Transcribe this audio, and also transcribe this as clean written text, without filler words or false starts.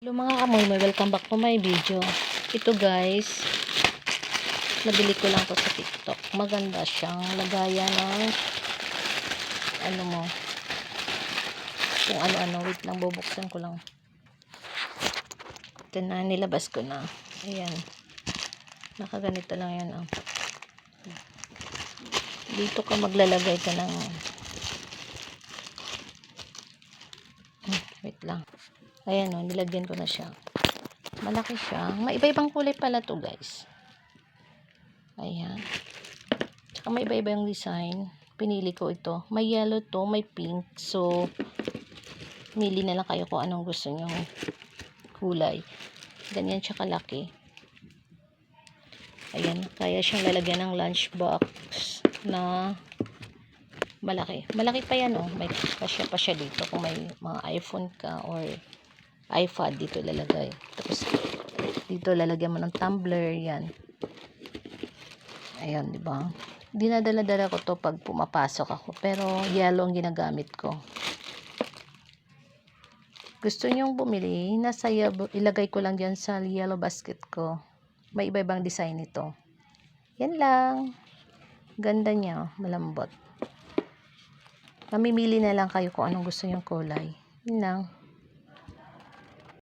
Hello mga kamoy, may welcome back to my video. Ito guys, nabili ko lang to sa TikTok. Maganda siyang lagayan ng ano mo, kung ano-ano. Wait lang, bubuksan ko lang. Ito na, nilabas ko na. Ayan, nakaganito lang yan. Dito ka maglalagay ka ng wait lang. Ayan o, nilagyan ko na siya. Malaki siya. May iba-ibang kulay pala to guys. Ayan. Tsaka may iba-iba yung design. Pinili ko ito. May yellow to, may pink. So, mili na lang kayo kung anong gusto nyo kulay. Ganyan siya kalaki. Ayan. Kaya siyang lalagyan ng lunchbox na malaki. Malaki pa yan oh. May kasya pa siya dito. Kung may mga iPhone ka or iPad, dito lalagay. Tapos, dito lalagyan mo ng tumbler. Yan. Ayan, di ba? Dinadala-dala ko to pag pumapasok ako. Pero, yellow ang ginagamit ko. Gusto nyong bumili, nasa ilagay ko lang dyan sa yellow basket ko. May iba-ibang design ito. Yan lang. Ganda niya, malambot. Mamimili na lang kayo kung anong gusto nyong kulay. Yan lang.